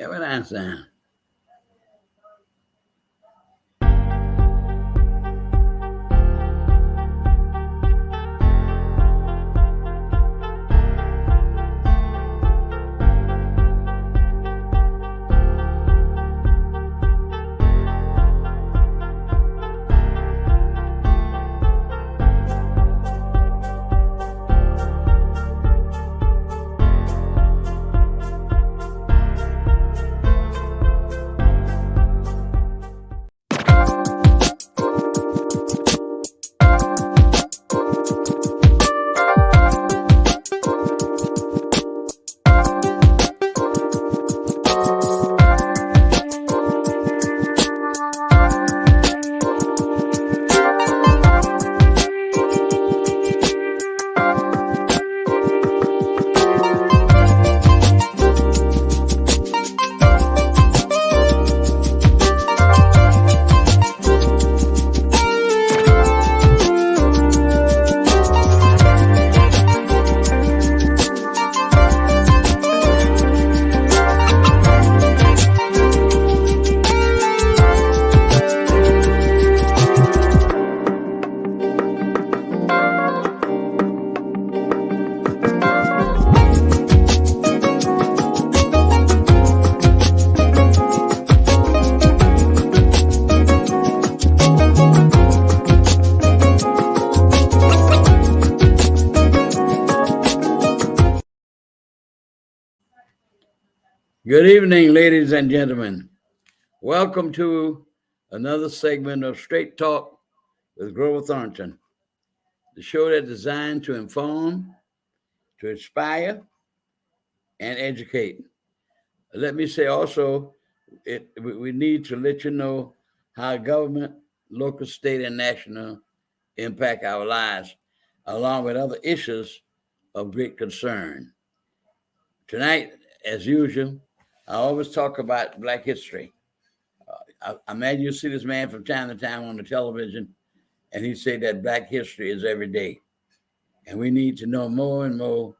Albert Einstein. Good evening, ladies and gentlemen. Welcome to another segment of Straight Talk with Grover Thornton, the show that's designed to inform, to inspire, and educate. Let me say also, we need to let you know how government, local, state, and national impact our lives, along with other issues of great concern. Tonight, as usual, I always talk about Black history. I imagine you see this man from time to time on the television, and he say that Black history is every day. And we need to know more and more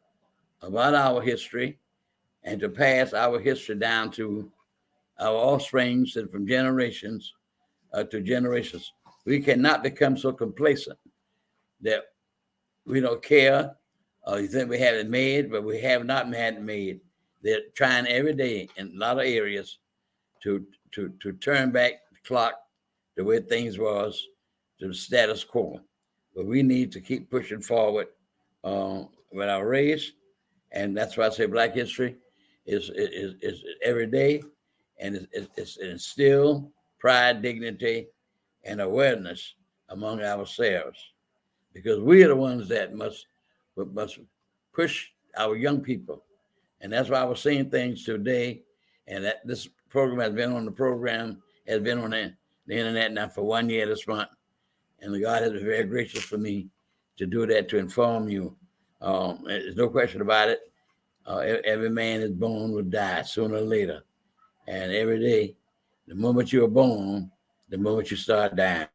about our history and to pass our history down to our offsprings and from generations to generations. We cannot become so complacent that we don't care or you think we have it made, but we have not had it made. They're trying every day in a lot of areas to turn back the clock the way things was to the status quo. But we need to keep pushing forward with our race, and that's why I say Black history is every day, and it's instill pride, dignity, and awareness among ourselves, because we are the ones that must push our young people. And that's why I was saying things today, and that this program has been on the internet now for 1 year this month. And God has been very gracious for me to do that, to inform you. There's no question about it. Every man is born will die sooner or later. And every day, the moment you're born, the moment you start dying.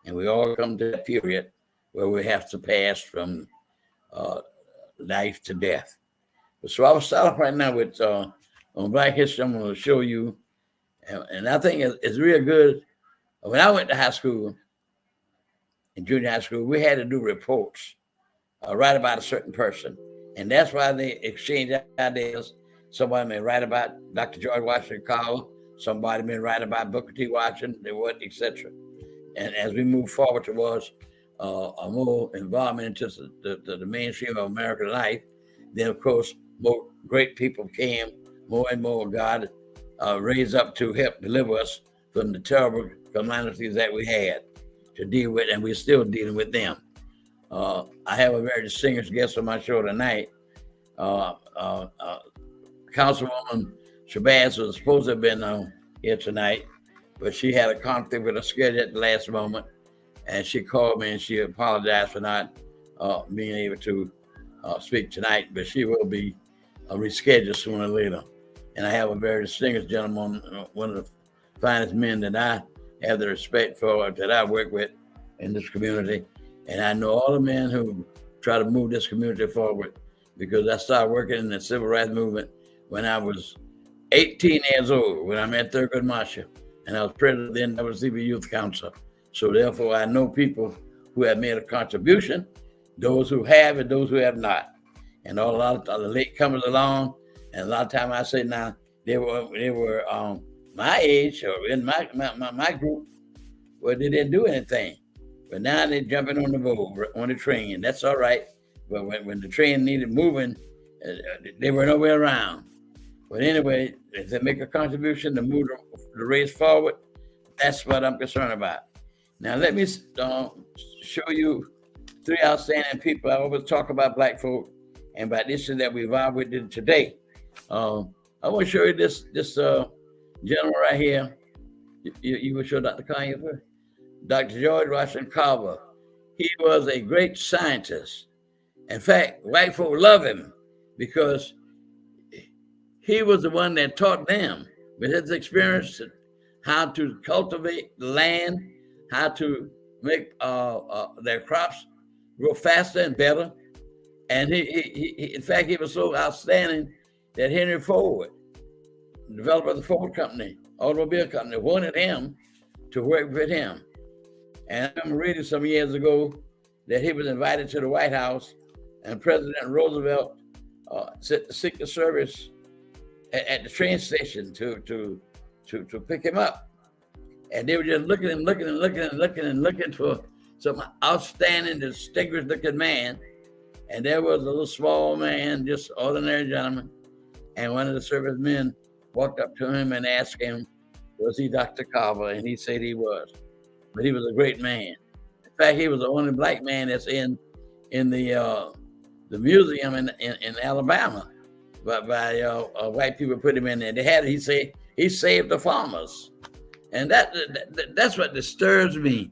And we all come to that period where we have to pass from life to death. So I will start off right now with on Black history. I'm going to show you, and I think it's real good. When I went to high school, in junior high school, we had to do reports, write about a certain person, and that's why they exchange ideas. Somebody may write about Dr. George Washington Carver, somebody may write about Booker T. Washington, etc. And as we move forward towards a more involvement into the mainstream of American life, then of course more great people came, more and more God raised up to help deliver us from the terrible calamities that we had to deal with, and we're still dealing with them. I have a very distinguished guest on my show tonight. Councilwoman Shabazz was supposed to have been here tonight, but she had a conflict with her schedule at the last moment, and she called me and she apologized for not being able to speak tonight, but she will be rescheduled sooner or later. And I have a very distinguished gentleman, one of the finest men that I have the respect for, that I work with in this community. And I know all the men who try to move this community forward, because I started working in the civil rights movement when I was 18 years old when I met Thurgood Marshall, and I was president then of the NAACP Youth Council. So therefore, I know people who have made a contribution, those who have and those who have not. And a lot of the late comers along, and a lot of time I say now, they were my age or in my group where they didn't do anything. But now they're jumping on the boat, on the train. That's all right. But when the train needed moving, they were nowhere around. But anyway, if they make a contribution to move the race forward, that's what I'm concerned about. Now, let me show you 3 outstanding people. I always talk about black folk and about this that we involved with today. I want to show you this gentleman right here. You will show Dr. Kanye first? Dr. George Washington Carver. He was a great scientist. In fact, white folk love him because he was the one that taught them with his experience how to cultivate the land, how to make their crops grow faster and better. And he in fact, he was so outstanding that Henry Ford, the developer of the Ford Company, automobile company, wanted him to work with him. And I remember reading some years ago that he was invited to the White House, and President Roosevelt sent the Secret Service at the train station to pick him up. And they were just looking for some outstanding, distinguished looking man. And there was a little small man, just ordinary gentleman. And one of the servicemen walked up to him and asked him, was he Dr. Carver? And he said he was. But he was a great man. In fact, he was the only black man that's in the museum in Alabama. But by white people put him in there. They had, he said, he saved the farmers. And that's what disturbs me.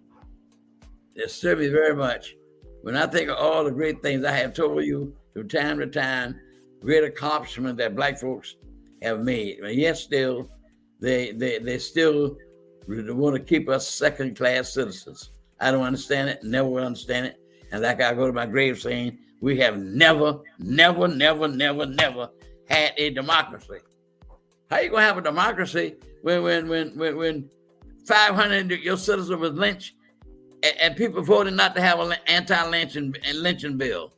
It disturbs me very much. When I think of all the great things I have told you from time to time, great accomplishments that black folks have made. And yet still, they still want to keep us second-class citizens. I don't understand it, never will understand it. And like I go to my grave saying, we have never had a democracy. How you gonna have a democracy when 500 of your citizens was lynched and people voted not to have an anti-lynching bill?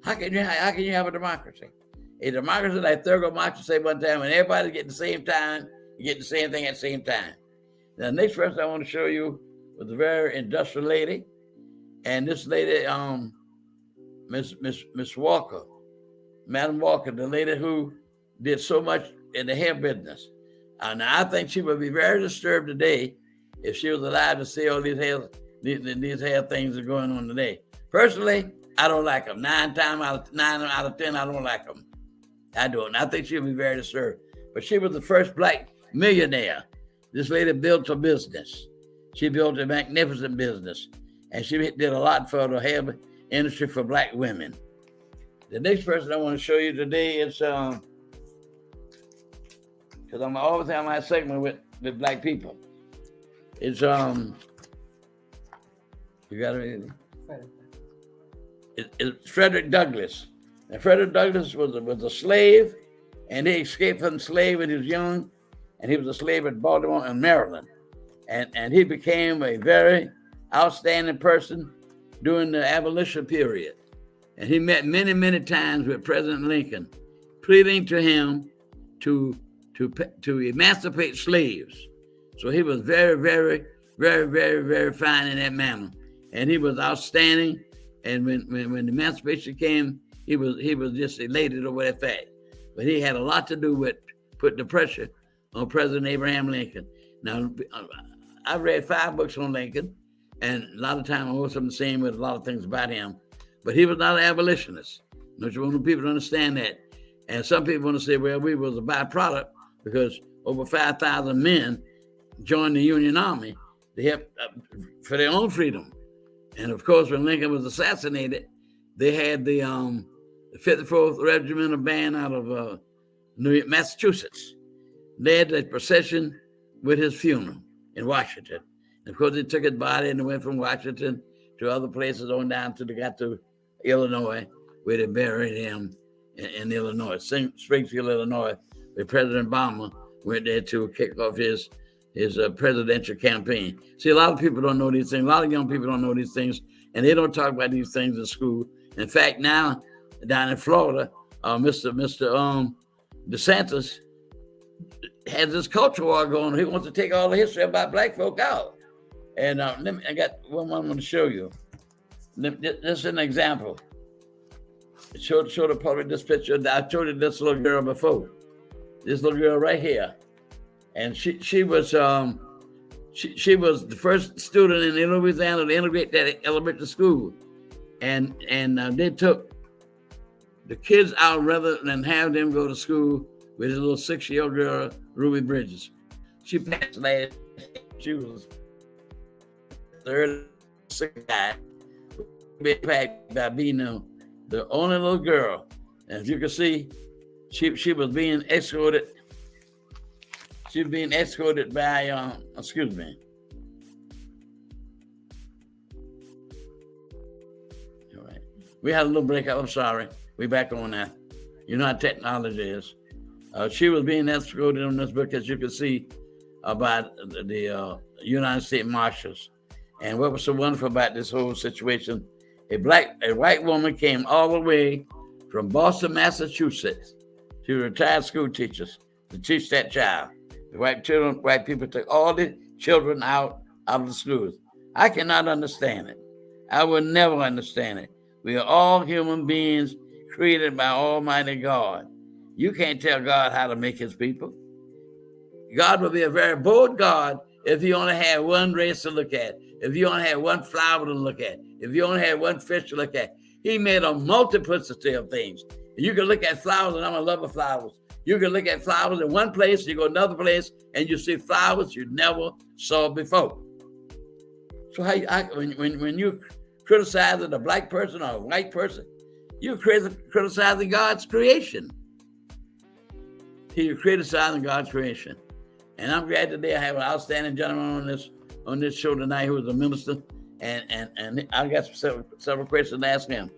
How can you have a democracy? A democracy like Thurgood Marshall said one time, when everybody get the same time, you get the same thing at the same time. Now, the next person I want to show you was a very industrial lady, and this lady, Miss Walker, Madam Walker, the lady who did so much in the hair business. Now, I think she would be very disturbed today if she was alive to see all these hair things that are going on today. Personally, I don't like them. 9 out of 10, I don't like them. I don't. I think she'll be very disturbed. But she was the first black millionaire. This lady built a business. She built a magnificent business. And she did a lot for the hair industry for black women. The next person I want to show you today is, because I'm always having my segment with black people. It's, you got it? It's Frederick Douglass. And Frederick Douglass was a slave, and he escaped from slavery when he was young, and he was a slave in Baltimore and Maryland. And he became a very outstanding person during the abolition period. And he met many times with President Lincoln, pleading to him to emancipate slaves. So he was very fine in that manner. And he was outstanding. And when emancipation came, he was just elated over that fact. But he had a lot to do with putting the pressure on President Abraham Lincoln. Now, I read 5 books on Lincoln, and a lot of time I was the same with a lot of things about him. But he was not an abolitionist. Don't you want people to understand that? And some people want to say, well, we was a byproduct because over 5,000 men joined the Union Army to help for their own freedom. And of course, when Lincoln was assassinated, they had the 54th Regimental Band out of Massachusetts. They had the procession with his funeral in Washington. And of course, they took his body and they went from Washington to other places on down till they got to Illinois, where they buried him in Illinois, Springfield, Illinois, where President Obama went there to kick off his presidential campaign. See, a lot of people don't know these things. A lot of young people don't know these things, and they don't talk about these things in school. In fact, now down in Florida, Mr. DeSantis has this culture war going. He wants to take all the history about black folk out. And I got one I want to show you. This is an example. Show the public this picture. I showed you this little girl before. This little girl right here, and she was the first student in Louisiana to integrate that elementary school, and they took the kids out rather than have them go to school with this little 6-year-old girl, Ruby Bridges. She passed last. She was third, sixth guy, by being the only little girl. And if you can see, she was being escorted. She was being escorted by, excuse me. All right. We had a little breakup. I'm sorry. We back on that. You know how technology is. She was being escorted on this book, as you can see, about the United States Marshals. And what was so wonderful about this whole situation, a white woman came all the way from Boston, Massachusetts. She was a retired school teacher to teach that child. The white people took all the children out of the schools. I cannot understand it. I will never understand it. We are all human beings created by Almighty God. You can't tell God how to make his people. God will be a very bold God if you only had one race to look at, if you only had one flower to look at, if you only had one fish to look at. He made a multiplicity of things. You can look at flowers, and I'm a lover of flowers. You can look at flowers in one place, you go another place, and you see flowers you never saw before. So when you criticizing a black person or a white person, you're criticizing God's creation. You're criticizing God's creation. And I'm glad today I have an outstanding gentleman on this show tonight who is a minister, and I got several questions to ask him.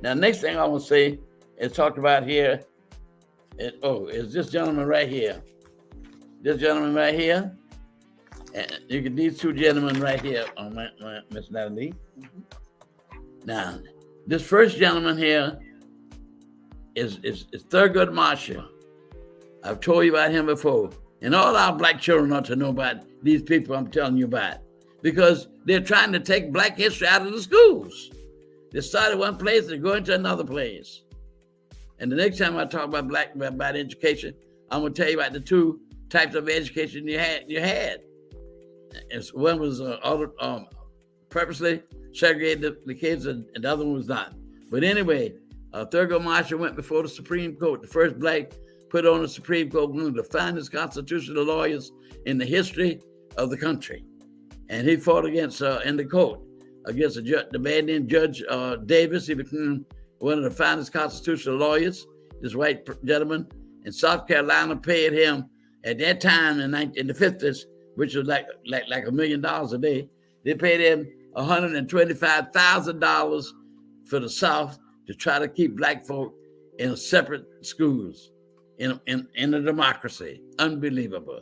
Now, next thing I want to say is talk about here. Is this gentleman right here? This gentleman right here, and you can these two gentlemen right here on Miss Natalie. Mm-hmm. Now, this first gentleman here is Thurgood Marshall. I've told you about him before. And all our black children ought to know about these people I'm telling you about, because they're trying to take black history out of the schools. They started one place, they're going to another place. And the next time I talk about education, I'm going to tell you about the two types of education you had. One was purposely segregated the kids, and the other one was not. But anyway, Thurgood Marshall went before the Supreme Court, the first black put on the Supreme Court, one of the finest constitutional lawyers in the history of the country. And he fought against, in the court, against the man named Judge Davis. He became one of the finest constitutional lawyers, this white gentleman. And South Carolina paid him at that time in the 50s, which was like $1 million a day. They paid him $125,000 for the South to try to keep black folk in separate schools. In a democracy. Unbelievable.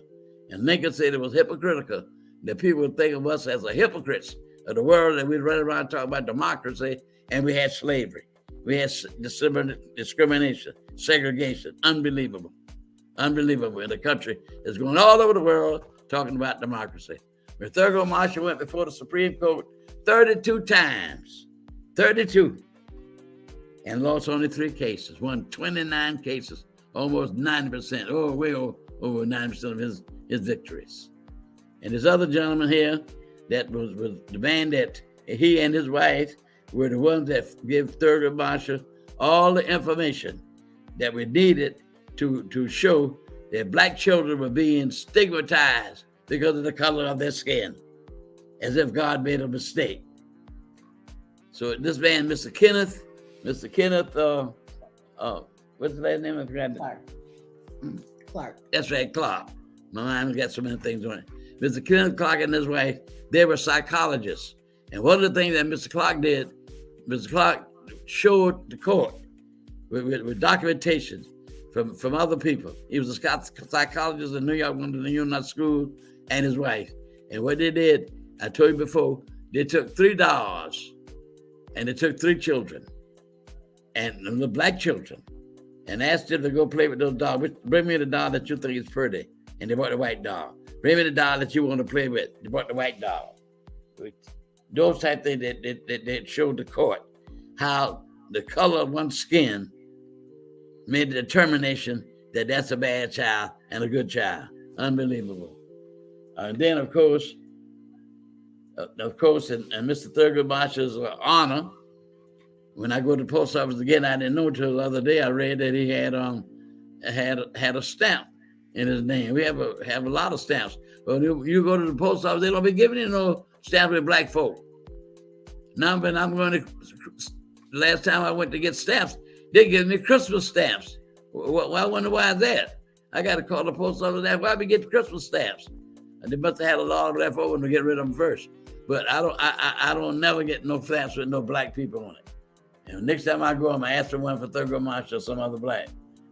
And Lincoln said it was hypocritical that people would think of us as a hypocrites of the world, and we'd run around talking about democracy, and we had slavery. We had discrimination, segregation. Unbelievable. Unbelievable. And the country is going all over the world talking about democracy. But Thurgood Marshall went before the Supreme Court 32 times. 32. And lost only 3 cases. Won 29 cases. Almost 90%, way over 90% of his victories. And this other gentleman here, that was the man that he and his wife were the ones that gave Thurgood Marshall all the information that we needed to show that black children were being stigmatized because of the color of their skin, as if God made a mistake. So this man, Mr. Kenneth, what's the last name? I forgot. Clark. That's right, Clark. My mind got so many things on it. Mr. Kenneth Clark and his wife, they were psychologists. And one of the things that Mr. Clark did, Mr. Clark showed the court with documentation from other people. He was a psychologist in New York, went to the United School, and his wife. And what they did, I told you before, they took 3 dolls, and they took 3 children, and the black children, and asked them to go play with those dolls. Bring me the doll that you think is pretty. And they brought the white doll. Bring me the doll that you want to play with. They brought the white doll. Those type of things that showed the court how the color of one's skin made the determination that that's a bad child and a good child. Unbelievable. And then, of course, in Mr. Thurgood Marshall's honor, when I go to the post office again, I didn't know until the other day. I read that he had a stamp in his name. We have a lot of stamps. But you go to the post office, they don't be giving you no stamps with black folk. Now, when I'm going to, last time I went to get stamps, they give me Christmas stamps. Well, I wonder why is that? I got to call the post office and ask why we get Christmas stamps. And they must have had a lot of left over to get rid of them first. But I don't never get no stamps with no black people on it. And next time I go, I'm going to ask for one for Thurgood Marshall or some other black.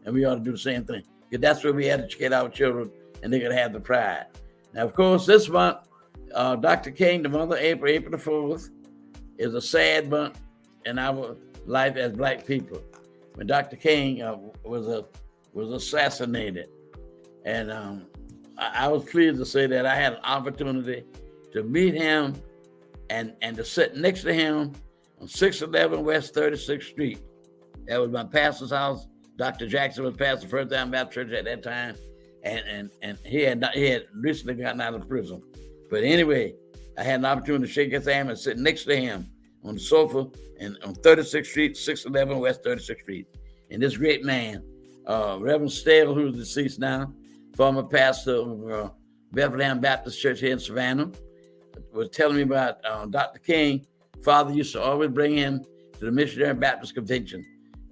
And we ought to do the same thing. Because that's where we educate our children and they're going to have the pride. Now, of course, this month, Dr. King, the mother, April the 4th, is a sad month in our life as black people. When Dr. King was assassinated. And I was pleased to say that I had an opportunity to meet him and to sit next to him on 611 West 36th Street. That was my pastor's house. Dr. Jackson was pastor First Time Baptist Church at that time, and he had recently gotten out of prison. But anyway, I had an opportunity to shake his hand and sit next to him on the sofa and on 36th Street, 611 West 36th Street. And this great man, Reverend Stale, who's deceased now, former pastor of Bethlehem Baptist Church here in Savannah, was telling me about Dr. King. Father used to always bring him to the Missionary Baptist Convention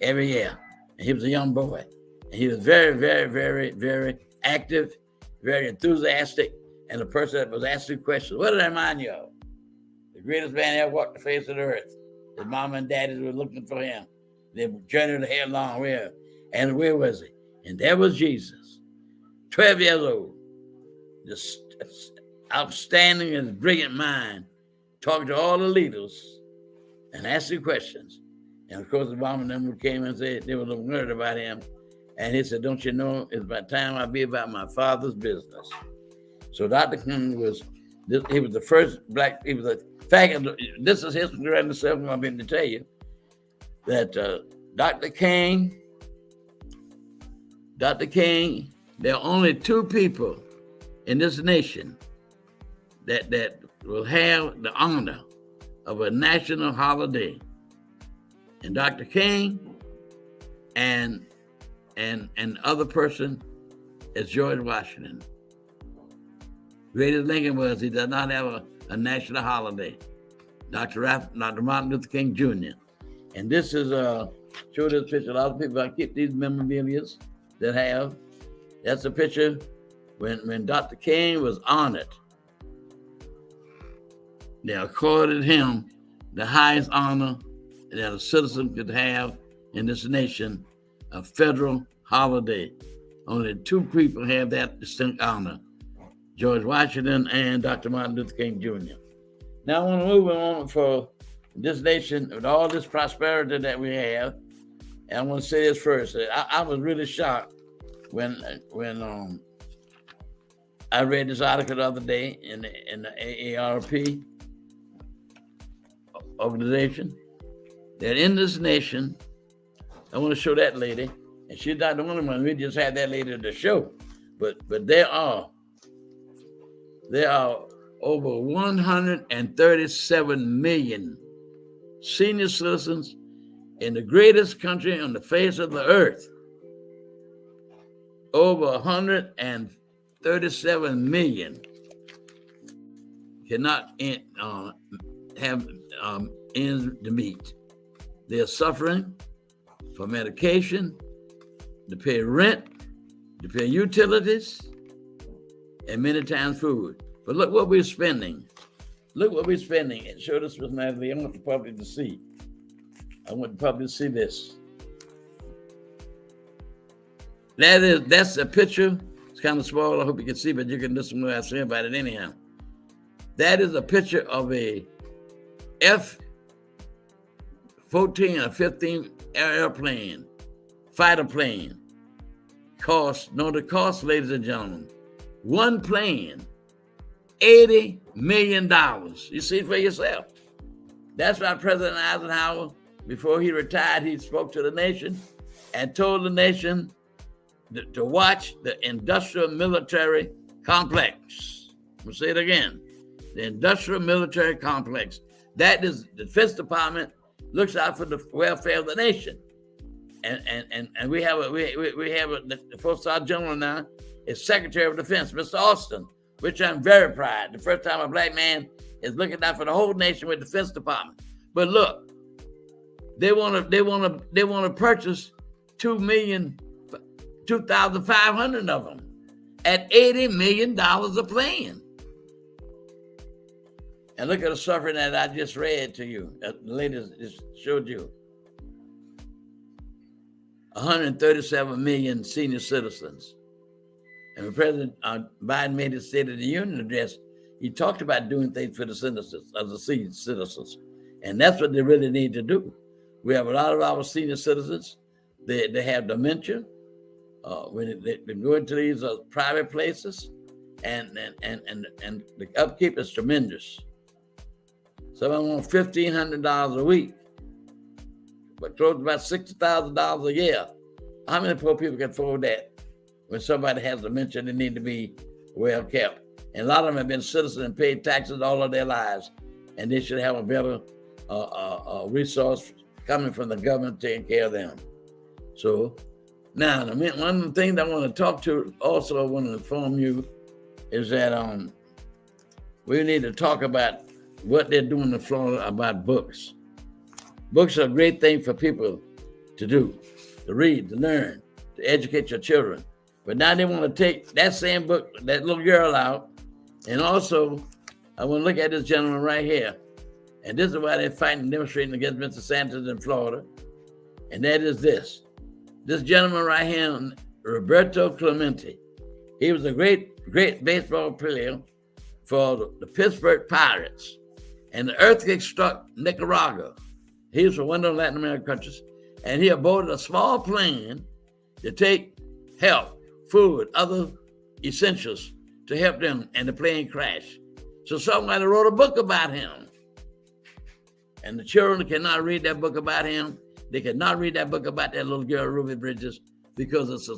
every year. And he was a young boy. And he was very, very, very, very active, very enthusiastic, and a person that was asking questions. What did I remind you of? The greatest man ever walked the face of the earth. His mom and daddy were looking for him. They journeyed headlong. And where was he? And there was Jesus, 12 years old, just outstanding and brilliant mind, talking to all the leaders and asking questions. And of course, the mom and them came and said they were worried about him. And he said, don't you know, it's about time I be about my father's business. So Dr. King he was the first black, in fact, this is history in itself, I'm going to tell you, that Dr. King, there are only 2 people in this nation that will have the honor of a national holiday. And Dr. King and other person is George Washington. Great as Lincoln was, he does not have a national holiday. Dr. Martin Luther King Jr. And this is show this picture. A lot of people I keep these memorabilia that have. That's a picture when Dr. King was honored. They accorded him the highest honor that a citizen could have in this nation, a federal holiday. Only 2 people have that distinct honor, George Washington and Dr. Martin Luther King Jr. Now I want to move on for this nation with all this prosperity that we have. And I want to say this first. I was really shocked when I read this article the other day in the AARP organization that in this nation, I want to show that lady, and she's not the only one. We just had that lady at the show, but there are over 137 million senior citizens in the greatest country on the face of the earth. Over 137 million cannot have ends to meet. They're suffering for medication, to pay rent, to pay utilities, and many times food. But look what we're spending. Look what we're spending. And show this with Natalie. I want the public to see. I want the public to see this. That's a picture. It's kind of small. I hope you can see, but you can listen to what I say about it anyhow. That is a picture of a F-14 or 15 airplane, fighter plane. The cost, ladies and gentlemen, one plane, $80 million. You see for yourself. That's why President Eisenhower, before he retired, he spoke to the nation and told the nation to watch the industrial military complex. We'll say it again. The industrial military complex. That is, the Defense Department looks out for the welfare of the nation. And we have the first Sergeant General now is Secretary of Defense, Mr. Austin, which I'm very proud. The first time a black man is looking out for the whole nation with the Defense Department. But look, they want to purchase 2,500 of them at $80 million a plane. And look at the suffering that I just read to you, that the lady just showed you. 137 million senior citizens. And when President Biden made his State of the Union address, he talked about doing things for the citizens, of the senior citizens. And that's what they really need to do. We have a lot of our senior citizens, they have dementia. When they go into these private places, and the upkeep is tremendous. Some of them want $1,500 a week, but close to about $60,000 a year. How many poor people can afford that? When somebody has dementia, they need to be well kept. And a lot of them have been citizens and paid taxes all of their lives, and they should have a better resource coming from the government taking care of them. So now, one of the things I want to talk to, also I want to inform you, is that we need to talk about what they're doing in Florida about books. Books are a great thing for people to do, to read, to learn, to educate your children. But now they want to take that same book, that little girl out, and also I want to look at this gentleman right here. And this is why they're fighting and demonstrating against Mr. Sanders in Florida. And that is this. This gentleman right here, Roberto Clemente, he was a great baseball player for the Pittsburgh Pirates. And the earthquake struck Nicaragua. He was from one of the Latin American countries. And he aboarded a small plane to take help, food, other essentials to help them, and the plane crashed. So somebody wrote a book about him. And the children cannot read that book about him. They cannot read that book about that little girl, Ruby Bridges, because it's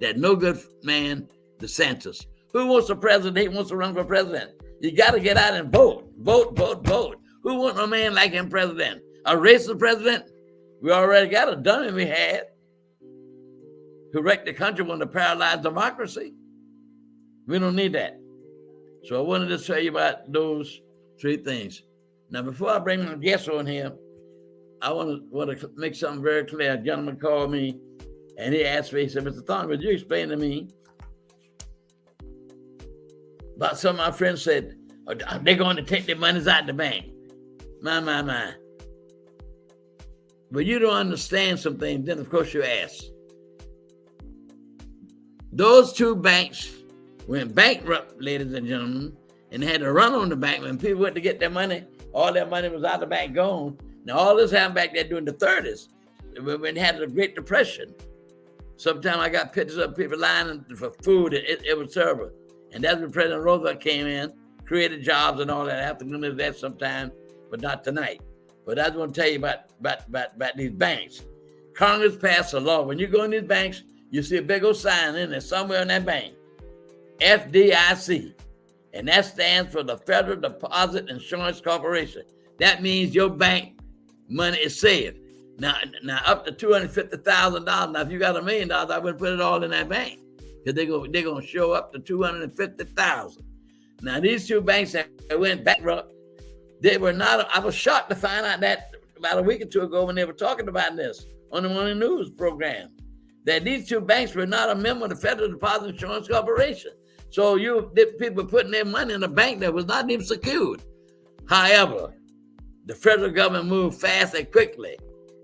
that no good man, DeSantis. Who wants a president? He wants to run for president. You got to get out and vote. Vote, vote, vote. Who wants a man like him president? A racist president? We already got a dummy we had who wrecked the country, wanted to paralyze democracy. We don't need that. So I wanted to tell you about those three things. Now, before I bring my guests on here, I want to make something very clear. A gentleman called me and he asked me, he said, Mr. Thorne, would you explain to me about some of my friends said, they're going to take their monies out of the bank. My. But you don't understand some things, then of course you ask. Those two banks went bankrupt, ladies and gentlemen, and had to run on the bank. When people went to get their money, all their money was out of the bank gone. Now all this happened back there during the 30s, when they had the Great Depression. Sometimes I got pictures of people lining for food. It was terrible. And that's when President Roosevelt came in, created jobs and all that. I have to go into that sometime, but not tonight. But I just want to tell you about these banks. Congress passed a law. When you go in these banks, you see a big old sign in there somewhere in that bank, FDIC. And that stands for the Federal Deposit Insurance Corporation. That means your bank money is safe. Now up to $250,000. Now, if you got $1 million, I wouldn't put it all in that bank, because they're going to show up to $250,000. Now, these two banks that went bankrupt, they were not. I was shocked to find out that about a week or two ago when they were talking about this on the morning news program, that these two banks were not a member of the Federal Deposit Insurance Corporation. So people putting their money in a bank that was not even secured. However, the federal government moved fast and quickly,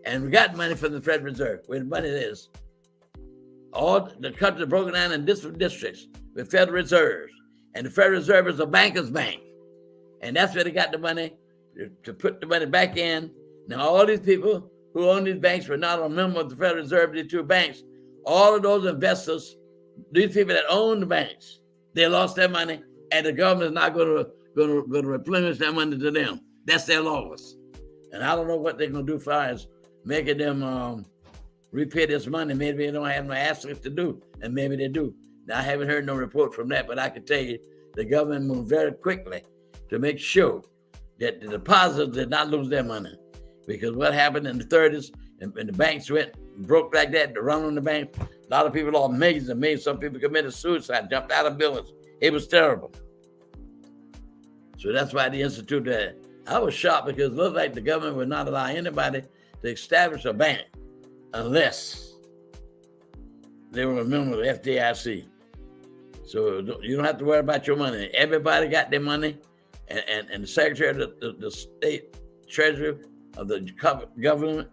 and we got money from the Federal Reserve, where the money is. All the country is broken down in different districts with Federal Reserves. And the Federal Reserve is a banker's bank. And that's where they got the money to put the money back in. Now, all these people who own these banks were not a member of the Federal Reserve, these two banks. All of those investors, these people that own the banks, they lost their money, and the government is not going to replenish that money to them. That's their loss. And I don't know what they're going to do for us, making them repay this money. Maybe they don't have no assets to do, and maybe they do. Now, I haven't heard no report from that, but I can tell you the government moved very quickly to make sure that the depositors did not lose their money. Because what happened in the 30s, and the banks went broke like that, to run on the bank, a lot of people lost millions and millions. Some people committed suicide, jumped out of buildings. It was terrible. So that's why the Institute that I was shocked, because it looked like the government would not allow anybody to establish a bank unless they were a member of the FDIC. So you don't have to worry about your money. Everybody got their money, and the Secretary of the State Treasury of the government,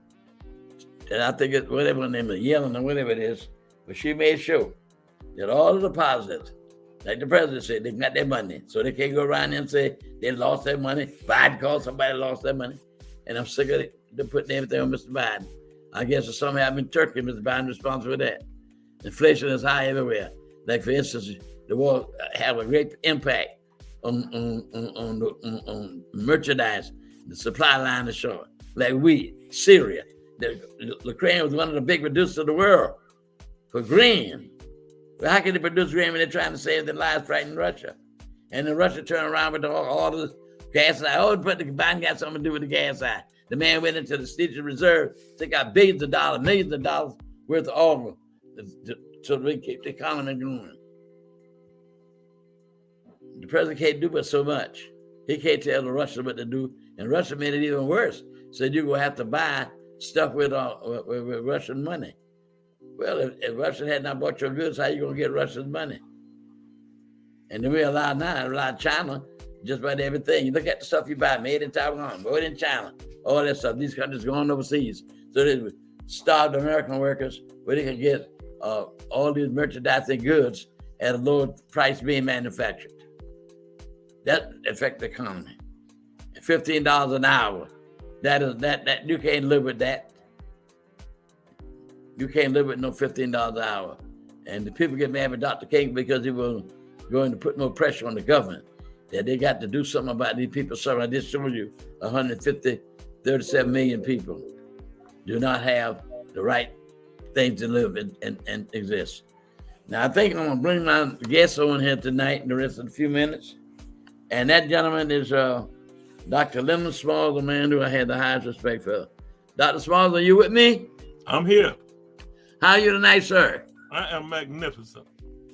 and I think it's whatever her name is, Yellen or whatever it is, but she made sure that all the depositors, like the president said, they got their money. So they can't go around and say they lost their money. Biden called somebody lost their money. And I'm sick of it, they're putting everything on Mr. Biden. I guess it's something happened in Turkey, Mr. Biden responsible for that. Inflation is high everywhere. Like, for instance, the war have a great impact on merchandise. The supply line is short. Like wheat, Syria. Ukraine was one of the big producers of the world for grain. But how can they produce grain when they're trying to save their lives fighting Russia? And then Russia turned around with all the gas side. Oh, but the Biden got something to do with the gas side. The man went into the Strategic Reserve, took out billions of dollars, millions of dollars worth of oil so we keep the economy going. The president can't do but so much. He can't tell the Russians what to do, and Russia made it even worse. Said you're gonna have to buy stuff with Russian money. Well, if Russia had not bought your goods, how you gonna get Russia's money? And then we allow China just about everything. You look at the stuff you buy, made in Taiwan, made in China, all that stuff. These countries going overseas, so they starved American workers where they can get all these merchandising goods at a lower price being manufactured. That affects the economy. $15 an hour. That you can't live with that. You can't live with no $15 an hour. And the people get mad with Dr. King because he was going to put no pressure on the government. That they got to do something about these people suffering. I just showed you 37 million people do not have the right things to live and exist. Now, I think I'm going to bring my guest on here tonight in the rest of the few minutes. And that gentleman is Dr. Leonard Smalls, the man who I had the highest respect for. Dr. Smalls, are you with me? I'm here. How are you tonight, sir? I am magnificent.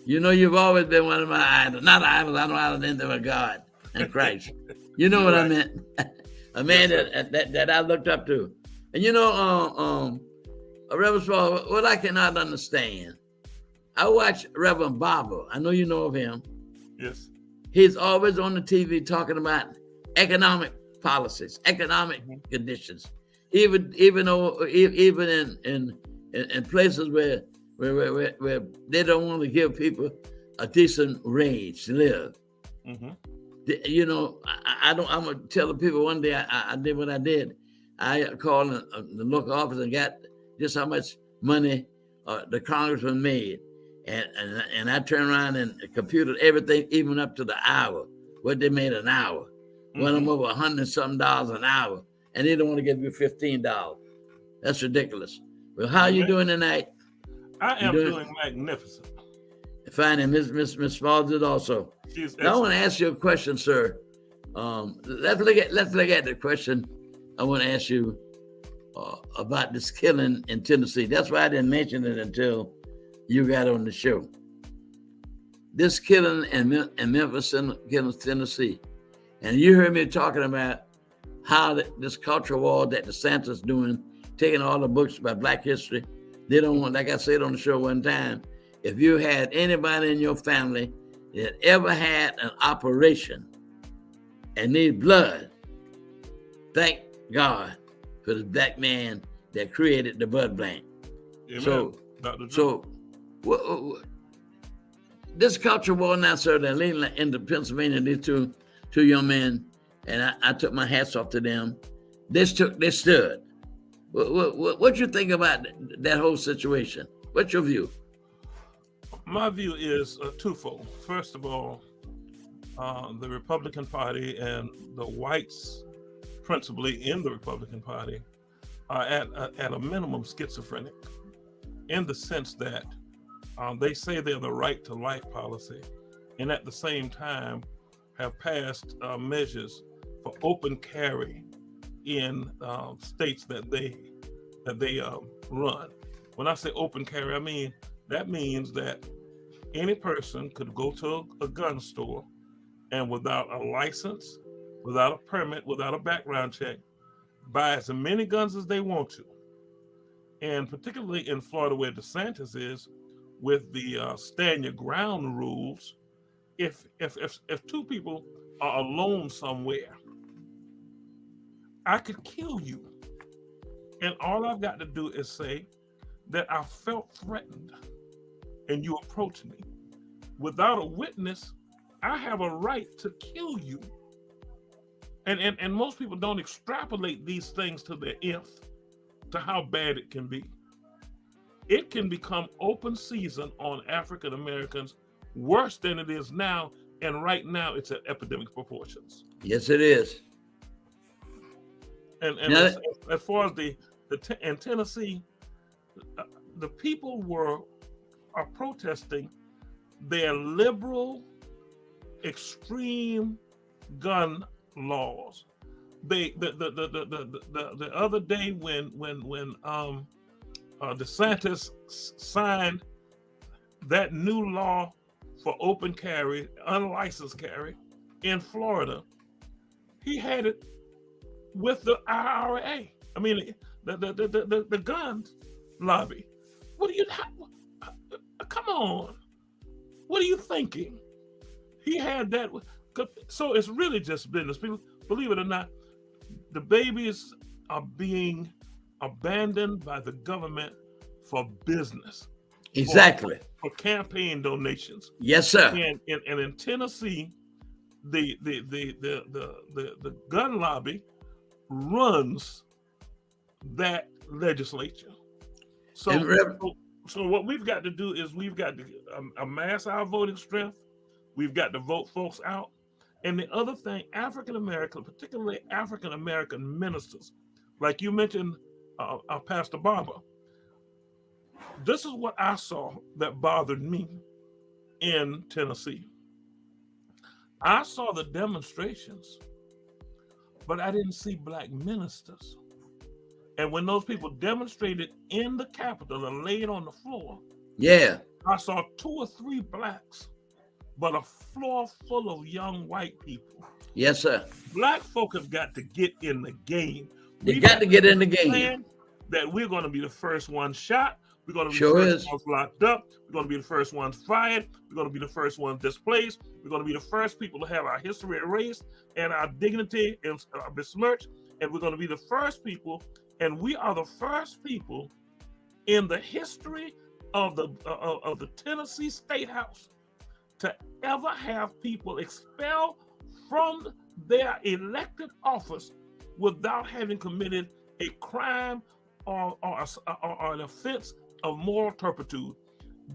You know, you've always been one of my idols. Not idols, I know I was into a God and Christ. You know what I meant? A man that I looked up to. And you know, Reverend Smalls, what I cannot understand, I watch Reverend Barber. I know you know of him. Yes. He's always on the TV talking about economic policies, economic conditions, even in places where they don't want to give people a decent wage to live. Mm-hmm. You know, I'm gonna tell the people one day I did what I did. I called the local office and got just how much money the congressman made. And I turned around and computed everything, even up to the hour, what they made an hour. One of them over $100-something an hour, and they don't want to give you $15. That's ridiculous. Well, how are you doing tonight? I am doing magnificent. Fine, and Miss Smalls did also. Now I want to ask you a question, sir. Let's look at the question I want to ask you about this killing in Tennessee. That's why I didn't mention it until you got on the show. This killing in Memphis, Tennessee. And you heard me talking about how this cultural war that DeSantis doing, taking all the books about Black history. They don't want, like I said on the show one time, if you had anybody in your family that ever had an operation and need blood, thank God for the black man that created the blood bank. Amen. This culture war now, sir, that leading into Pennsylvania, these two young men, and I took my hats off to them. They stood. What you think about that whole situation? What's your view? My view is twofold. First of all, the Republican Party and the whites, principally in the Republican Party, are at a minimum schizophrenic, in the sense that they say they're the right to life policy, and at the same time have passed measures for open carry in states that they run. When I say open carry, I mean that means that any person could go to a gun store and without a license, without a permit, without a background check, buy as many guns as they want to. And particularly in Florida, where DeSantis is, with the stand your ground rules, if two people are alone somewhere, I could kill you. And all I've got to do is say that I felt threatened and you approach me. Without a witness, I have a right to kill you. And most people don't extrapolate these things to their nth, to how bad it can be. It can become open season on African Americans worse than it is now. And right now it's at epidemic proportions. Yes, it is. And as far as in Tennessee, the people are protesting their liberal, extreme gun laws. The other day when DeSantis signed that new law for open carry, unlicensed carry in Florida, he had it with the IRA. I mean, the gun lobby. What do you? Come on. What are you thinking? He had that. So it's really just business. People, believe it or not, the babies are being abandoned by the government for business. Exactly. For campaign donations. Yes, sir. And in Tennessee, the gun lobby runs that legislature. So what we've got to do is we've got to amass our voting strength. We've got to vote folks out. And the other thing, African American, particularly African American ministers, like you mentioned, Pastor Barber, this is what I saw that bothered me in Tennessee. I saw the demonstrations, but I didn't see Black ministers. And when those people demonstrated in the Capitol and laid on the floor, yeah, I saw 2 or 3 Blacks, but a floor full of young white people. Yes, sir. Black folk have got to get in the game. They got to get in the game. That we're going to be the first ones shot. We're going to be the first ones locked up. We're going to be the first ones fired. We're going to be the first ones displaced. We're going to be the first people to have our history erased and our dignity besmirched. And we're going to be the first people. And we are the first people in the history of the Tennessee State House to ever have people expelled from their elected office without having committed a crime or an offense of moral turpitude.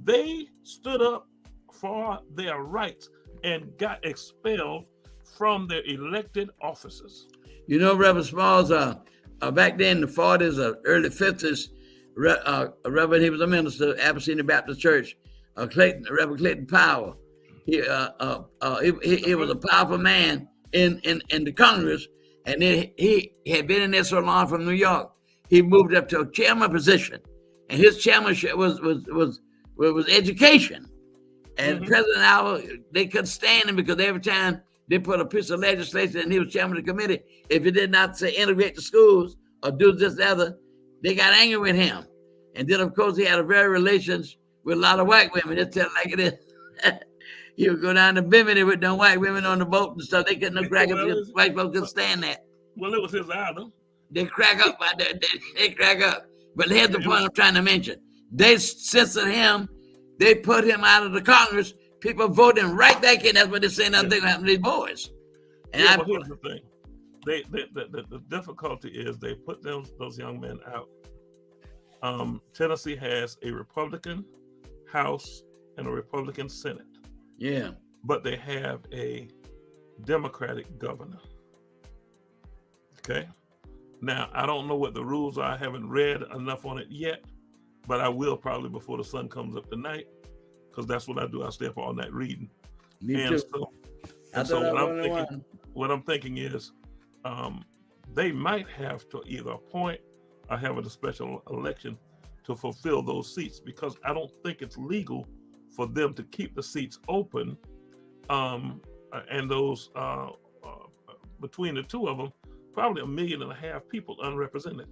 They stood up for their rights and got expelled from their elected offices. You know, Reverend Smalls, back then in the 40s or early 50s, Reverend, he was a minister, Apostolic Baptist Church, Reverend Clayton Powell. He was a powerful man in the Congress, and then he had been in there so long from New York. He moved up to a chairman position, and his chairmanship was education. And President Howard, they couldn't stand him because every time they put a piece of legislation and he was chairman of the committee, if he did not say integrate the schools or do this, the other, they got angry with him. And then, of course, he had a very relations with a lot of white women. Just tell it like it is. He would go down to Bimini with them white women on the boat and stuff. They couldn't crack up because white folks couldn't stand that. Well, it was his idol. They crack up out there. They crack up. But here's the point I'm trying to mention. They censored him they put him out of the Congress. People voted him right back in. That's what they're saying. That's Yeah. going to happen to these boys. And Yeah, but here's the thing. The difficulty is they put those young men out. Tennessee has a Republican House and a Republican Senate, yeah, but they have a Democratic governor. Okay. Now, I don't know what the rules are. I haven't read enough on it yet, but I will probably before the sun comes up tonight, because that's what I do. I stay up all night reading. me And too. so what I'm thinking is they might have to either appoint or have a special election to fulfill those seats, because I don't think it's legal for them to keep the seats open, and those between the two of them, probably 1.5 million people unrepresented.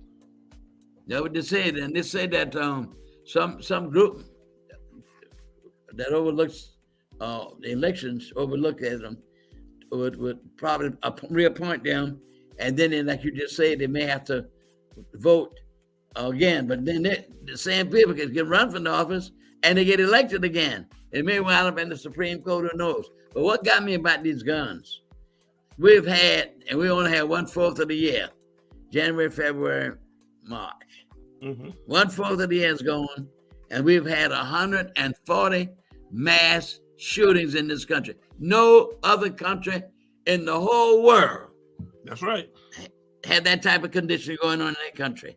That's what they said, and they say that some group that overlooks the elections, overlook at them, would probably reappoint them, and then like you just said, they may have to vote again. But then the same people can get run from the office and they get elected again. It may wind up in the Supreme Court, who knows? But what got me about these guns? We've had, and we only had 1/4 of the year, January, February, March. 1/4 of the year is gone, and we've had 140 mass shootings in this country. No other country in the whole world That's right. had that type of condition going on in that country.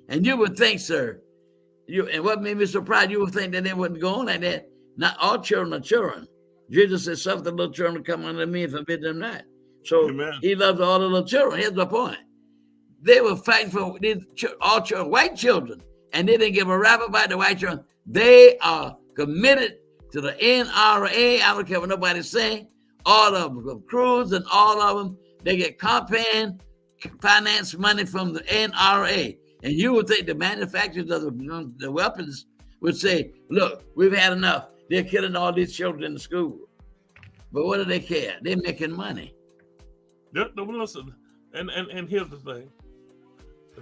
And you would think, sir, and what made me surprised, you would think that they wouldn't go on like that. Not all children are children. Jesus said, suffer the little children to come unto me and forbid them not. So Amen. he loves all the little children. Here's the point. They were fighting for all children, white children, and they didn't give a rap about the white children. They are committed to the NRA. I don't care what nobody's saying. All of them, Cruz and all of them, they get campaign finance money from the NRA. And you would think the manufacturers of the weapons would say, look, we've had enough. They're killing all these children in the school. But what do they care? They're making money. Listen, and here's the thing.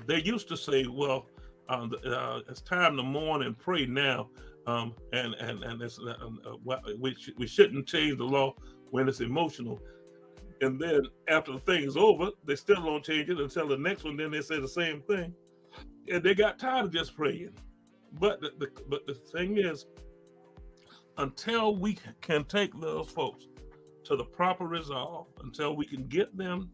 They used to say, well, it's time to mourn and pray now, and it's, we shouldn't change the law when it's emotional. And then after the thing is over, they still don't change it until the next one. Then they say the same thing, and they got tired of just praying. But the thing is, until we can take those folks to the proper resolve, until we can get them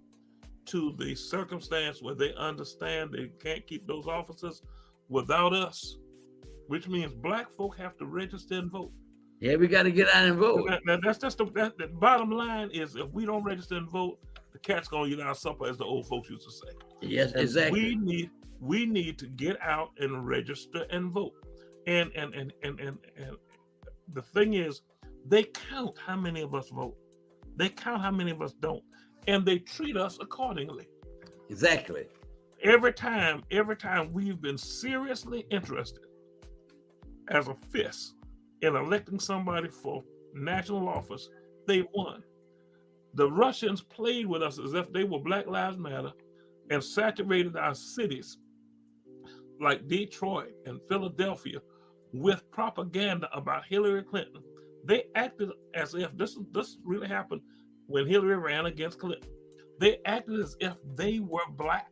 to the circumstance where they understand they can't keep those officers without us, which means black folk have to register and vote. Yeah, we got to get out and vote. That's just the bottom line is, if we don't register and vote, the cat's gonna eat our supper, as the old folks used to say. Yes, exactly. We need to get out and register and vote. And the thing is, they count how many of us vote. They count how many of us don't. And they treat us accordingly. Exactly. Every time we've been seriously interested as a fist in electing somebody for national office, they won. The Russians played with us as if they were Black Lives Matter and saturated our cities like Detroit and Philadelphia with propaganda about Hillary Clinton. They acted as if this really happened when Hillary ran against Clinton. They acted as if they were black,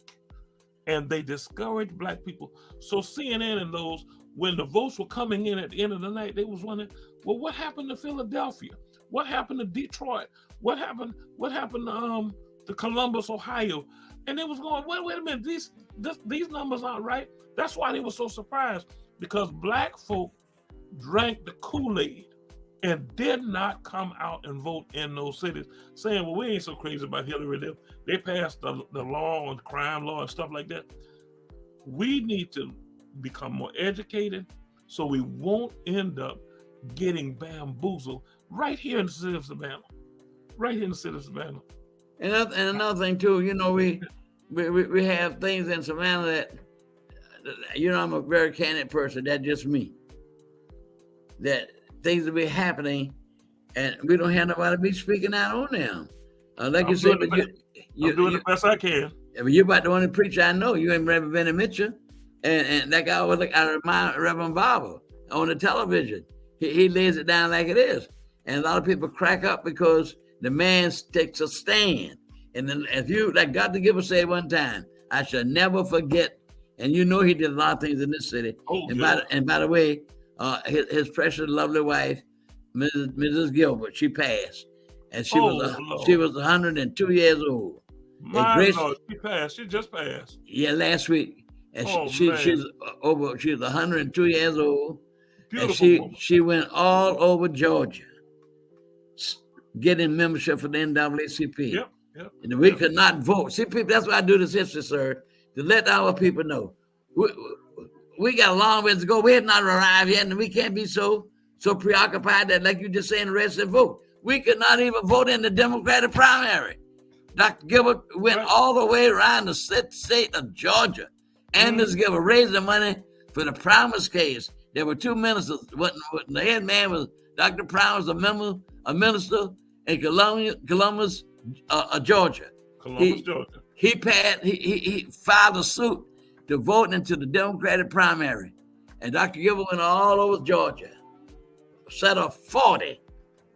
and they discouraged black people. So CNN and those, when the votes were coming in at the end of the night, they was wondering, well, what happened to Philadelphia? What happened to Detroit? What happened to Columbus, Ohio? And they was going, wait a minute, these numbers aren't right. That's why they were so surprised, because black folk drank the Kool-Aid and did not come out and vote in those cities, saying, well, we ain't so crazy about Hillary. They passed the law and crime law and stuff like that. We need to become more educated so we won't end up getting bamboozled right here in the city of Savannah. Right here in the city of Savannah. And another thing too, we have things in Savannah that, I'm a very candid person. That's just me. That things will be happening, and we don't have nobody be speaking out on them. Like you said, but I'm doing the best I can. You're about the only preacher I know. You ain't Reverend Benny Mitchell, and that guy was like, I remind Reverend Barber on the television. He lays it down like it is. And a lot of people crack up because the man takes a stand. And then if you, like Dr. Gilbert said one time, I shall never forget, and you know he did a lot of things in this city. Oh, And yeah. by the way, his precious, lovely wife, Mrs. Gilbert, she passed. And she was 102 years old. My Lord, she passed. She just passed. Yeah, last week. And she's 102 years old. Beautiful And woman. she went all over Georgia getting membership for the NAACP. Yep. And we could not vote. See, people, that's why I do this history, sir, to let our people know. We got a long ways to go. We have not arrived yet, and we can't be so preoccupied that, like you just saying, the rest of the vote. We could not even vote in the Democratic primary. Dr. Gilbert went all the way around the state of Georgia. And Ms. Gilbert raised the money for the Primus case. There were two ministers. The head man was Dr. Primus, a minister in Columbus, Georgia. Georgia. He filed a suit to vote into the Democratic primary. And Dr. Gilbert went all over Georgia, set up 40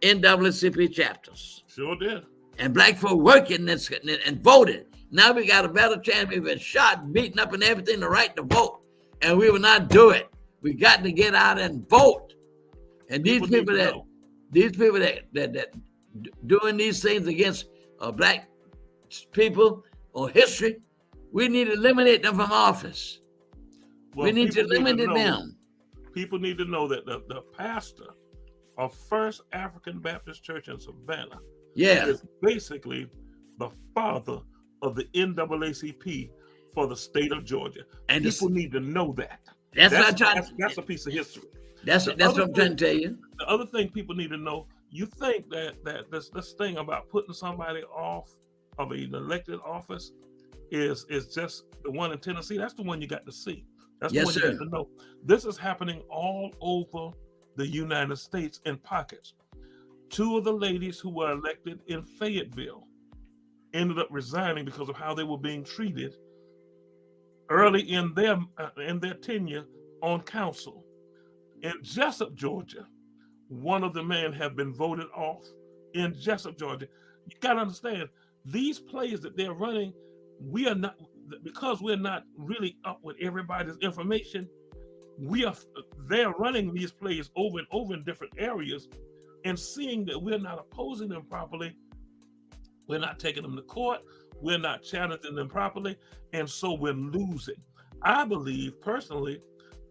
NAACP chapters. Sure did. And black folk working and voted. Now we got a better chance. We've been shot, beaten up, and everything, the right to vote. And we will not do it. We got to get out and vote. And these people that doing these things against black people or history, we need to eliminate them from office. Well, we need to eliminate them. People need to know that the pastor of First African Baptist Church in Savannah is basically the father of the NAACP for the state of Georgia. And people need to know that. That's a piece of history. That's what I'm trying to tell you. The other thing people need to know, you think that this thing about putting somebody off of an elected office is just the one in Tennessee. That's the one you got to see. That's the one you got to know. This is happening all over the United States in pockets. Two of the ladies who were elected in Fayetteville ended up resigning because of how they were being treated early in their tenure on council. In Jessup, Georgia, one of the men have been voted off in Jessup, Georgia. You got to understand, these plays that they're running, because we're not really up with everybody's information, they're running these plays over and over in different areas, and seeing that we're not opposing them properly, we're not taking them to court, we're not challenging them properly, and so we're losing. I believe personally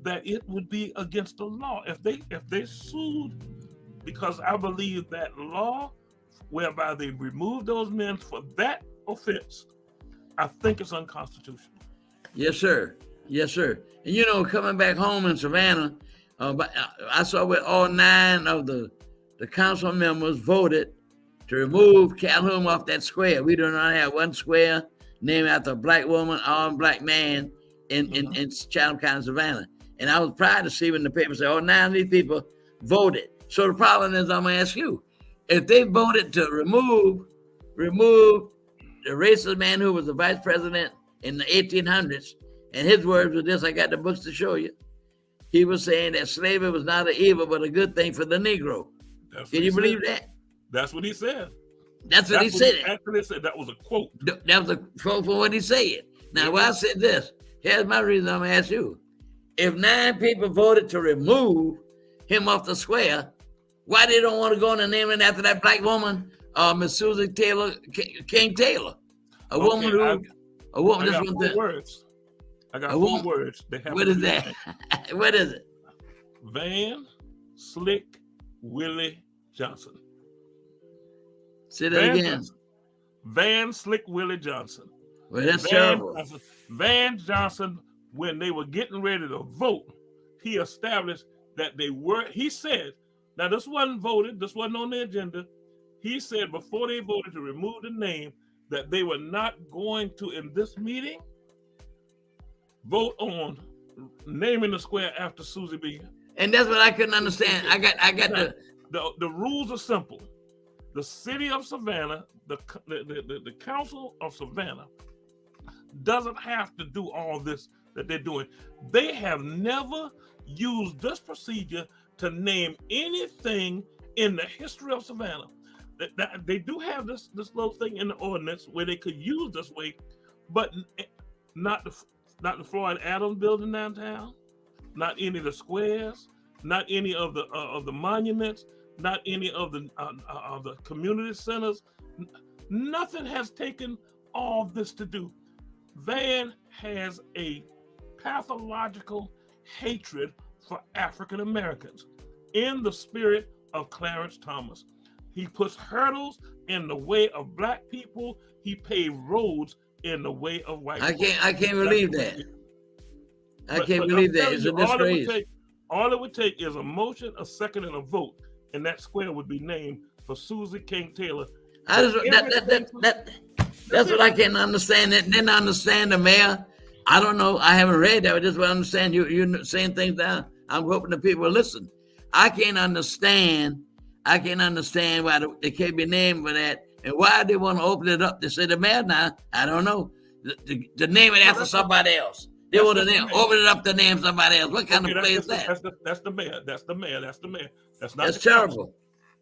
that it would be against the law if they sued, because I believe that law whereby they remove those men for that offense, I think it's unconstitutional. Yes, sir. Yes, sir. And coming back home in Savannah, I saw where all 9 of the council members voted to remove Calhoun off that square. We do not have one square named after a black woman or a black man in Chatham County, Savannah. And I was proud to see when the paper said, 9 of these people voted. So the problem is, I'm going to ask you, if they voted to remove the racist man who was the vice president in the 1800s, and his words were this, I got the books to show you. He was saying that slavery was not an evil, but a good thing for the Negro. Can you believe that? That's what he said. That's what he said. Actually said that was a quote. That was a quote from what he said. Now, why I said this, here's my reason I'm going to ask you. If 9 people voted to remove him off the square, why they don't want to go in and name it after that black woman, Miss Susan Taylor, King Taylor? I got 4 words. I got 4 words. What is that? What is it? Van Slick Willie Johnson. Say that again. Van Slick Willie Johnson. Well, that's terrible. Van Johnson, when they were getting ready to vote, he established that he said, now this wasn't voted, this wasn't on the agenda. He said before they voted to remove the name that they were not going to, in this meeting, vote on naming the square after Susie B. And that's what I couldn't understand. I got the rules are simple. The city of Savannah, the council of Savannah doesn't have to do all this that they're doing. They have never used this procedure to name anything in the history of Savannah. They do have this little thing in the ordinance where they could use this way, but not the Floyd Adams building downtown, not any of the squares, not any of the monuments, not any of the community centers. Nothing has taken all this to do. Van has a pathological hatred for African Americans in the spirit of Clarence Thomas. He puts hurdles in the way of Black people. He paved roads in the way of white people. I can't believe that. I can't believe that. It's a disgrace. All it would take is a motion, a second, and a vote, and that square would be named for Susie King Taylor. That's what I can't understand. Didn't understand the mayor. I don't know. I haven't read that. I just want to understand. You're saying things down. I'm hoping the people will listen. I can't understand why they can't be named for that, and why they want to open it up to say the mayor now. I don't know. To name it after somebody else. They want to open it up to name somebody else. What kind of play is that? That's the mayor. That's not. That's terrible. Council.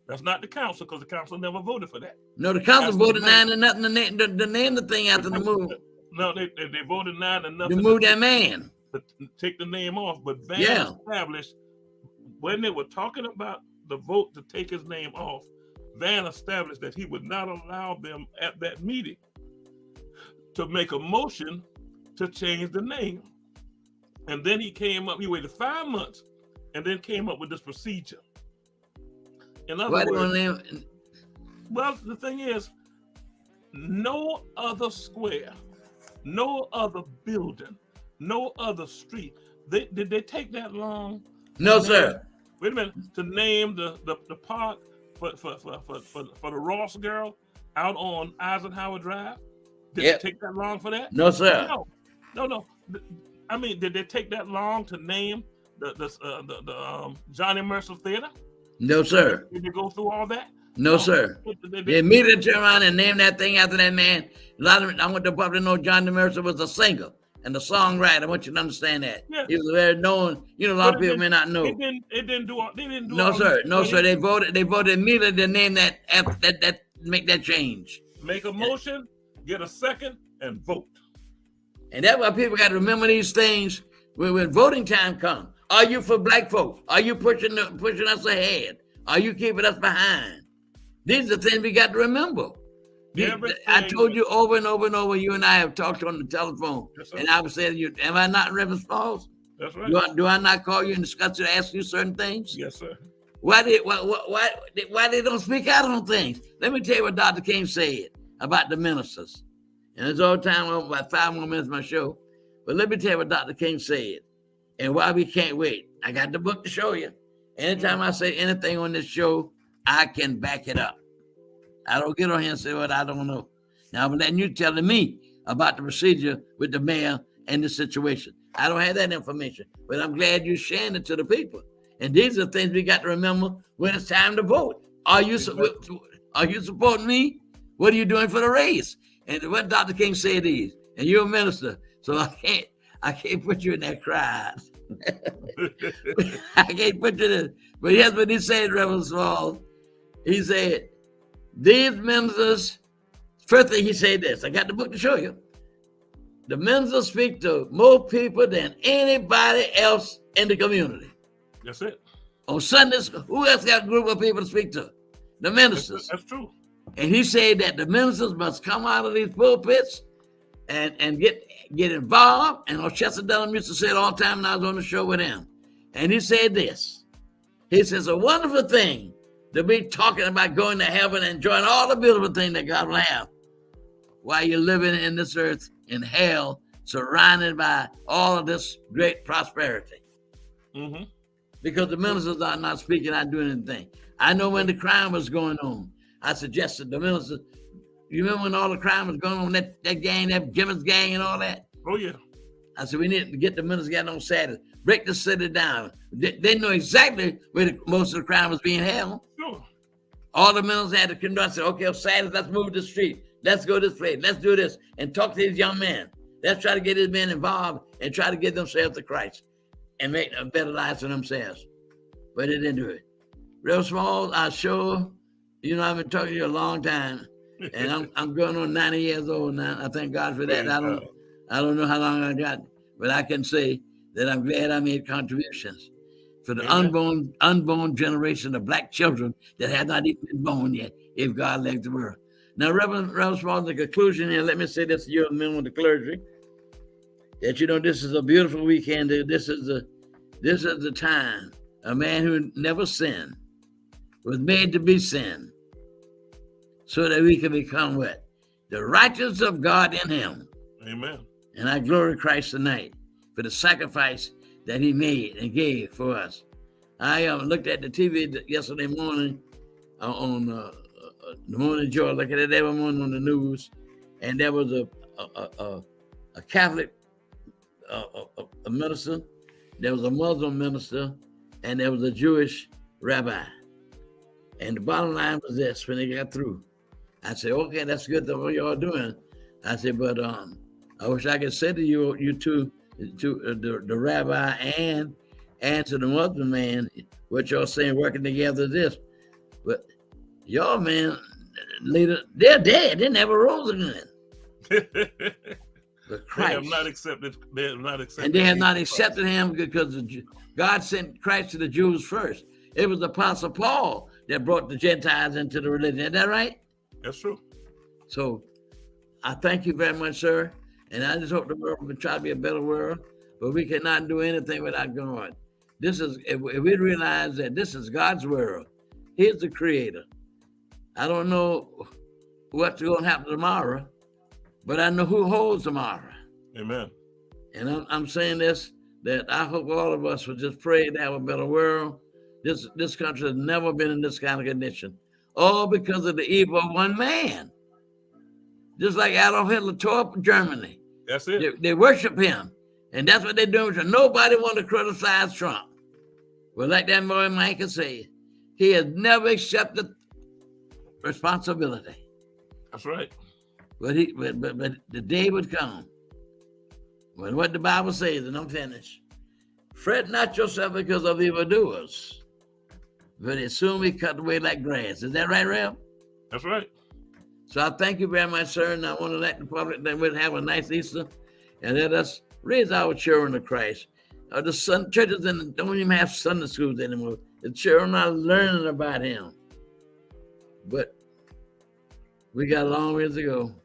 That's not the council, because the council never voted for that. No, the council voted 9-0 to name the thing after the move. No, they voted 9-0 to move that man. To take the name off, but Van established when they were talking about the vote to take his name off. Van established that he would not allow them at that meeting to make a motion to change the name. And then he waited 5 months and then came up with this procedure. In other words, well, the thing is, no other square, no other building, no other street. Did they take that long? No, sir. Wait a minute. To name the park for the Ross girl out on Eisenhower Drive? Did it take that long for that? No, sir. No. I mean, did they take that long to name the Johnny Mercer Theater? No, sir. Did they go through all that? No, sir. They immediately turned around and named that thing after that man. I want the public to know Johnny Mercer was a singer and a songwriter. I want you to understand that. Yeah. He was very known. A lot of people may not know. They didn't do all. No, sir. No, sir. They voted immediately to name that make that change. Make a motion, get a second, and vote. And that's why people got to remember these things when voting time comes. Are you for Black folks? Are you pushing us ahead? Are you keeping us behind? These are the things we got to remember. I told you over and over and over, you and I have talked on the telephone, and I was saying to you, am I not in Rivers Falls? That's right. Do I not call you and discuss you, ask you certain things? Yes, sir. Why they don't speak out on things? Let me tell you what Dr. King said about the ministers. And it's all time, about 5 more minutes of my show. But let me tell you what Dr. King said and why we can't wait. I got the book to show you. Anytime I say anything on this show, I can back it up. I don't get on here and say what I don't know. Now, I'm letting you telling me about the procedure with the mayor and the situation. I don't have that information, but I'm glad you're sharing it to the people. And these are things we got to remember when it's time to vote. Are you supporting me? What are you doing for the race? And what Dr. King said is, and you're a minister, so I can't put you in that crowd. I can't put you in. But here's what he said, Reverend Small. He said, these ministers, first thing he said this, I got the book to show you. The ministers speak to more people than anybody else in the community. That's it. On Sundays, who else got a group of people to speak to? The ministers. That's true. And he said that the ministers must come out of these pulpits and get involved. And Chester Dunham used to say it all the time when I was on the show with him. And he said this. He says, a wonderful thing to be talking about going to heaven and enjoying all the beautiful things that God will have while you're living in this earth in hell, surrounded by all of this great prosperity. Mm-hmm. Because the ministers are not speaking, not doing anything. I know when the crime was going on, I suggested the ministers, you remember when all the crime was going on, that gang, that Gibbons gang and all that? Oh, yeah. I said, we need to get the ministers together on Saturday, break the city down. They know exactly where most of the crime was being held. Sure. All the ministers had to conduct and say, okay, on Saturday, let's move the street. Let's go this place. Let's do this. And talk to these young men. Let's try to get these men involved and try to get themselves to Christ and make a better lives for themselves. but they didn't do it. Real Small, I sure, I've been talking to you a long time, and I'm going on 90 years old now. I thank God for that. I don't know how long I got, but I can say that I'm glad I made contributions for the unborn generation of black children that have not even been born yet, if God left the world. Now, Reverend Small, the conclusion here, let me say this to you, men of the clergy, that this is a beautiful weekend. This is the time. A man who never sinned was made to be sin so that we can become what? The righteousness of God in him. Amen. And I glory Christ tonight for the sacrifice that he made and gave for us. I looked at the TV yesterday morning on the Morning Joy, looking at it every morning on the news, and there was a Catholic a minister, there was a Muslim minister, and there was a Jewish rabbi. And the bottom line was this: when they got through, I said, "Okay, that's good. That's what y'all doing." I said, "But I wish I could say to you two, to the rabbi and to the Muslim man, what y'all saying working together is this. But y'all, man, leader, they're dead. They never rose again." But Christ, they have not accepted. And they have not accepted him because God sent Christ to the Jews first. It was the Apostle Paul that brought the Gentiles into the religion. Is that right? That's true. So I thank you very much, sir. And I just hope the world will try to be a better world. But we cannot do anything without God. If we realize that this is God's world, he's the creator. I don't know what's going to happen tomorrow, but I know who holds tomorrow. Amen. And I'm saying this, that I hope all of us will just pray to have a better world. This country has never been in this kind of condition. All because of the evil of one man. Just like Adolf Hitler tore up Germany. That's it. They worship him. And that's what they're doing. Nobody wants to criticize Trump. Well, like that boy Mike can say, he has never accepted responsibility. That's right. But the day would come when what the Bible says, and I'm finished. Fret not yourself because of evildoers, but it soon be cut away like grass. Is that right, Rev? That's right. So I thank you very much, sir, and I want to let the public that we'll have a nice Easter, and let us raise our children to Christ. The churches don't even have Sunday schools anymore. The children are learning about him. But we got a long ways to go.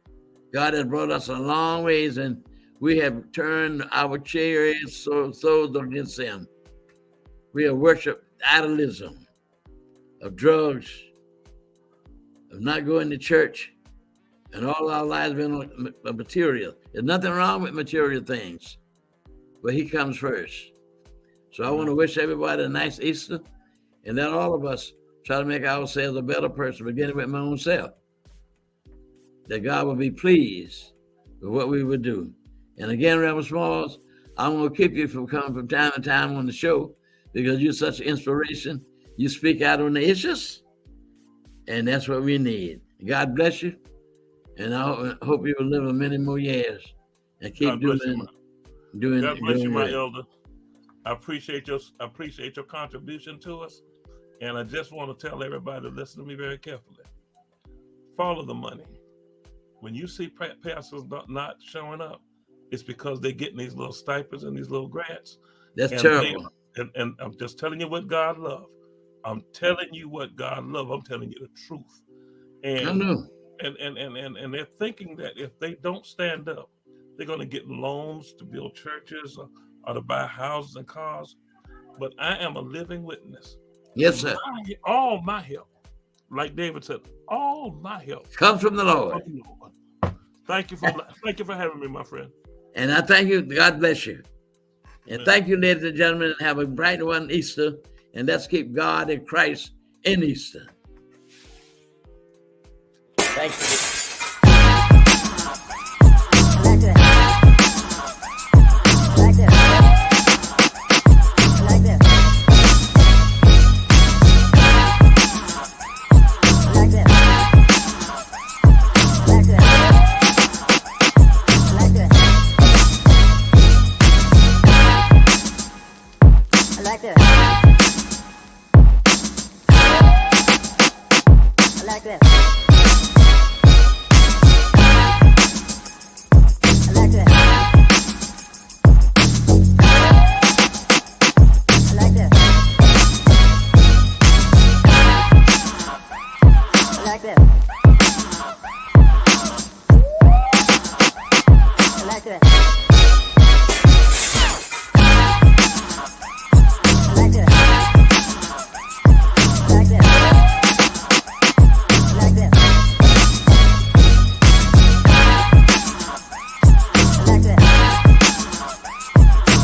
God has brought us a long ways, and we have turned our chariots souls against him. We have worshiped idolism of drugs, of not going to church, and all our lives been on material. There's nothing wrong with material things, but he comes first. So I want to wish everybody a nice Easter, and let all of us try to make ourselves a better person, beginning with my own self. That God will be pleased with what we would do. And again, Reverend Smalls, I'm going to keep you from coming from time to time on the show because you're such an inspiration. You speak out on the issues, and that's what we need. God bless you, and I hope you will live many more years and keep doing. God bless you, my elder. I appreciate your contribution to us, and I just want to tell everybody to listen to me very carefully. Follow the money. When you see pastors not showing up, it's because they're getting these little stipends and these little grants. That's terrible. And I'm just telling you what God loves. I'm telling you what God loves. I'm telling you the truth. And I know. And they're thinking that if they don't stand up, they're going to get loans to build churches or to buy houses and cars. But I am a living witness. Yes, sir. All my help, like David said, all my help comes from the Lord. Thank you for having me, my friend. And I thank you. God bless you. And thank you, ladies and gentlemen, and have a bright one Easter. And let's keep God and Christ in Easter. Thank you. Like that. this. I like this. I like this. I like this. I like this. I like this. I like this. I like this. I like this.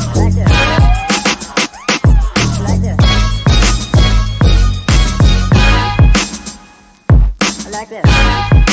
I like this. I like this. I like this.